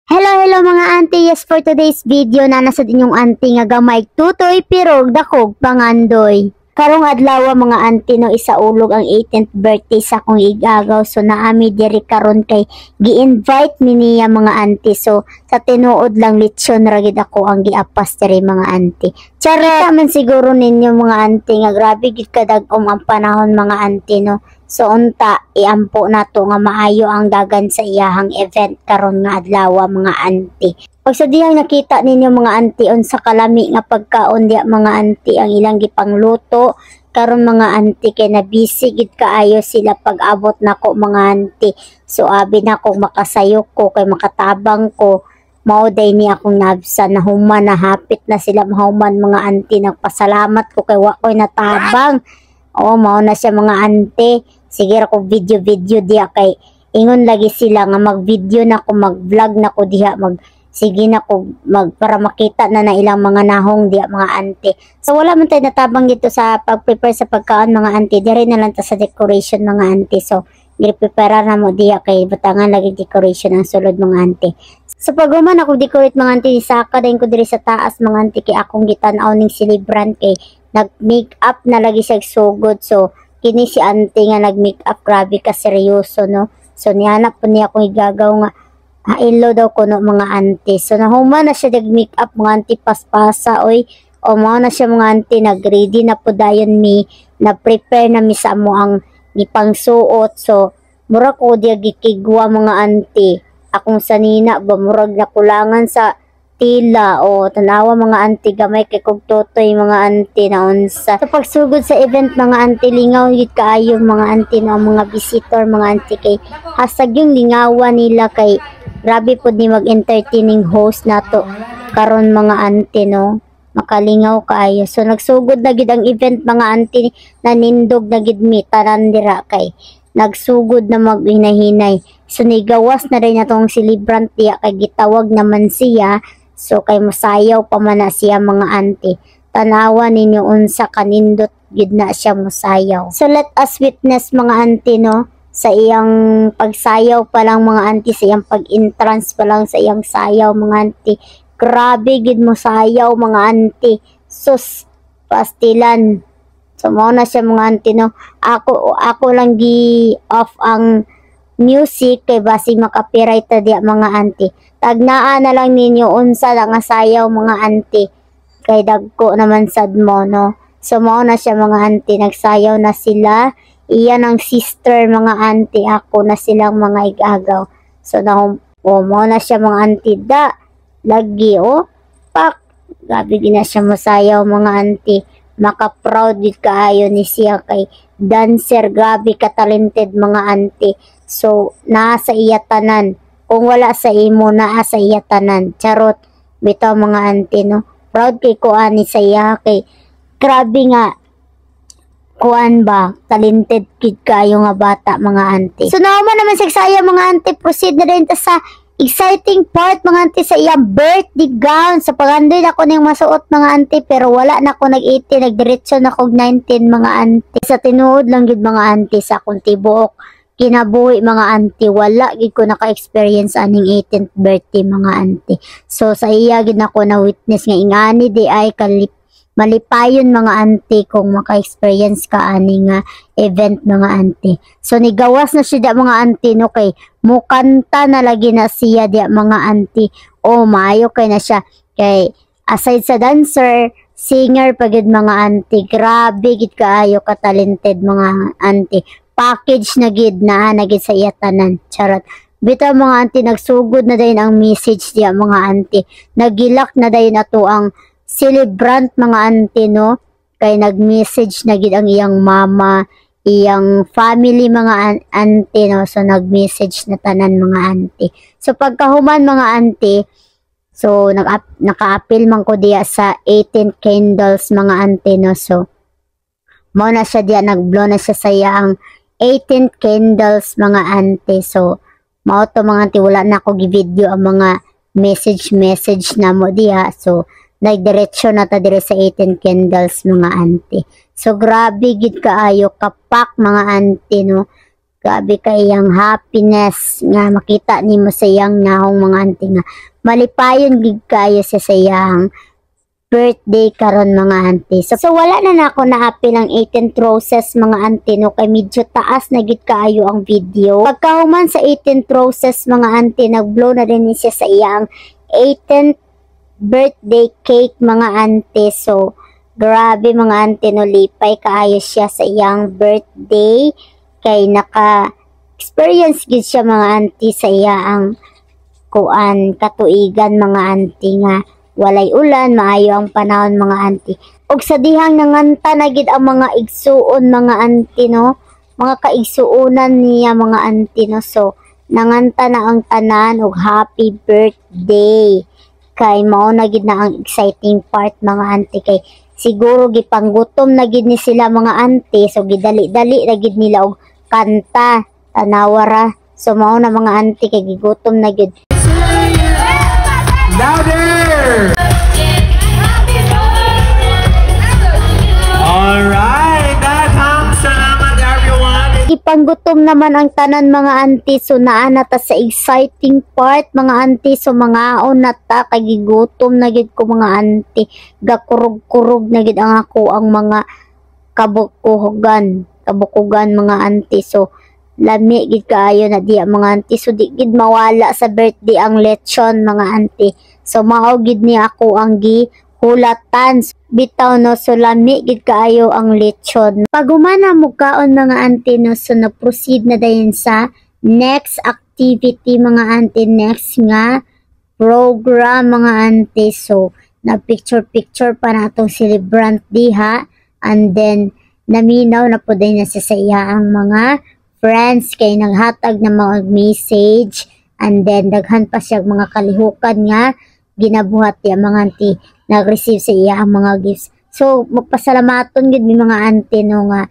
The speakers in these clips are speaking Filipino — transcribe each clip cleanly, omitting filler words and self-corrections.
Hello mga auntie, yes for today's video na nasa inyong auntie nga gamay tutoy pirog dakog pangandoy. Karong adlaw mga auntie no isaulog ang 18th birthday sa akong igagaw, so naami diri karon kay gi-invite mi niya mga auntie, so sa tinuod lang lechon ra gid ako ang giapas diri mga auntie. Charot man siguro ninyo mga auntie nga grabe gid kadag-om ang panahon mga auntie no. So unta iampo nato nga maayo ang dagan sa iyahang event karon nga adlaw mga auntie. Pag sa diyang nakita ninyo mga auntie unsa kalami nga pagkaon diya mga auntie ang ilang gipangluto karon mga auntie, kay na busy gid kaayo sila pag abot nako mga auntie. So abi na kong makasayok ko kay makatabang ko. Mao day ni akong nabsa na human na hapit na sila mahuman mga auntie, nagpasalamat ko kay wa koy natabang. Oo, mao na siya mga auntie. Sige ra ko video diha kay ingon lagi sila nga mag-video na ko, mag-vlog na ko diha, sige na ko para makita na ilang mga nahong diha mga auntie. So wala man tay natabang dito sa pag-prepare sa pagkaon mga auntie, dire na lang ta sa decoration mga auntie. So gi-prepare na mo diha kay butangan lagi decoration ang sulod mga auntie. So pag human ako decorate mga auntie, saka dayon ko diri sa taas mga auntie kay akong gitan-aw ning celebrant kay nag-makeup na lagi siya sugod. So kini si auntie nga nag-makeup, grabe ka seryoso no. So nihanap po niya akong igagaw nga hailo daw ko no mga auntie. So nahuman na siya nag-makeup mga auntie, paspasa oy. O mao na siya mga auntie, nag-ready na po dayon mi, na-prepare na mi sa amo ang gipangsuot. So mura ko diya gikigwa mga auntie. Akong sanina ba murag na kulangan sa tila o tanawa mga auntie, gamay kay kog totoy mga auntie na unsa. Sa pagsugod sa event mga auntie, lingaw gid kaayo mga auntie na mga visitor mga auntie, kay hasag yung lingawan nila kay grabe pod ni mag-entertaining host nato karon mga auntie no, makalingaw kaayo. So nagsugod na gid ang event mga auntie, nanindog na gid mi tanan dira kay nagsugod na maghinay-hinay. So nigawas na rin natong celebrant diya kay gitawag naman siya. So kay musayaw pa man na siya mga auntie. Tanawa ninyo unsa kanindot gid na siya musayaw. So let us witness mga auntie no, sa iyang pagsayaw pa lang mga auntie, sa iyang pag-entrance pa lang sa iyang sayaw mga auntie. Grabe gid mo sayaw mga auntie. Sus pastilan. So mao na siya mga auntie no. Ako lang gi off ang music kay basig makapiright ta diya mga auntie. Tagnaa na lang ninyo unsa lang nga sayaw mga auntie kay dagko naman sad mo no. So mao na siya mga auntie, nagsayaw na sila. Iyan ang sister mga auntie, ako na silang mga igagaw. So mao na siya mga auntie, da lagi pak gabi gina siya masayaw mga auntie. Maka-proud gid kaayo ni siya kay dancer, grabe ka talented mga auntie. So nasa iya tanan, kung wala sa imo naa sa iya tanan. Charot bitaw mga auntie no. Proud kay ko ani sa iya kay grabe nga kuan ba, talented kid kayo nga bata mga auntie. So naman naman sagsaya mga auntie, proceed na rin ta sa exciting part mga auntie, sa iyang birthday gown. Sa pagandoy na ko ning masuot mga auntie, pero wala na ko nag-18, nagdiretso na ko 19 mga auntie. Sa tinuod lang gid mga auntie, sa akong tibuok kinabuhi mga auntie, wala gid ko naka-experience aning 18th birthday mga auntie. So sa iya gid nako na witness nga ingani di ay malipayon mga auntie kung maka-experience ka aning event mga auntie. So nigawas na siya mga auntie no, kay mukanta na lagi na siya diya mga auntie. O maayo kay na siya kay aside sa dancer, singer pagid mga auntie. Grabe gid kaayo ka talented mga auntie. Package na gid na nagid sa iya tanan. Charot. Bitaw mga auntie, nagsugod na dayon ang message diya mga auntie. Nagilak na dayon ato ang celebrant mga auntie no, kay nag-message na gid ang iyang mama, iyang family mga auntie no. So nag-message na tanan mga auntie. So pagkahuman mga auntie, so naka-appeal man ko diya sa 18 candles mga auntie no. So mo na siya diya, nag-blow na siya sa ang 18 candles mga auntie. So mao to mga auntie, wala na ako gi-video ang mga message na mo diya. So nagdiretso na ta dire sa 18 candles mga auntie. So grabe gid kaayo kapak mga auntie no. Grabe kayang happiness nga makita nimo sa iyang nahong mga auntie nga malipayon gid kayo sa sayang birthday karon mga auntie. So wala na nako naapil ang 18th roses mga auntie no kay medyo taas na gid kaayo ang video. Pagkahuman sa 18th roses mga auntie nag-blow na din siya sa iyang 18th birthday cake mga auntie. So grabe mga auntie no lipay kaayo siya sa iyang birthday kay naka-experience gid siya mga auntie sa iyaang kuan katuigan mga auntie nga walay ulan maayo ang panahon mga auntie. Og sa dihang nanganta na gid ang mga igsuon mga auntie no, mga kaigsuonan niya mga auntie no. So nanganta na ang tanan og happy birthday. Kay mao na gid na ang exciting part mga auntie kay siguro gipanggutom na gid ni sila mga auntie so gidali-dali na gid nila og kanta tanawara. So mao na mga auntie kay gigutom na gid. Louder! Alright, salamat everyone. Ipanggutom naman ang tanan mga auntie so naa na ta sa exciting part mga auntie so mga na ta kay gigutom na gid ko mga auntie gakurog-kurog na gid ang ako ang mga kabukugan mga auntie so lami gid kaayo na diya mga auntie so di gid mawala sa birthday ang lechon mga auntie so mao gid ni ako ang gihulatan bitaw no so lami gid kaayo ang lechon. Pag humana mo kaon mga auntie no so na-proceed na dayon sa next activity mga auntie, next nga program mga auntie. So na picture pa na atong celebrant diha and then naminaw na po din na sa iya ang mga friends kay naghatag na mga message and then daghan pa siya mga kalihukan nga ginabuhat niya mga auntie nag-receive sa iya ang mga gifts. So magpasalamaton gid mi mga auntie no nga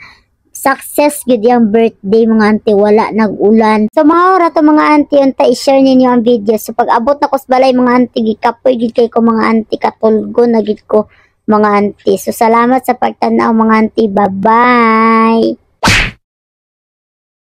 success gid yang birthday mga auntie wala nag-ulan. So mao ra to mga auntie unta i-share ninyo ang video. So pag abot na ko sa balay mga auntie gikapoy gid kay ko mga auntie katulgo na gid ko mga auntie. So salamat sa pagtanaw mga auntie. Bye-bye.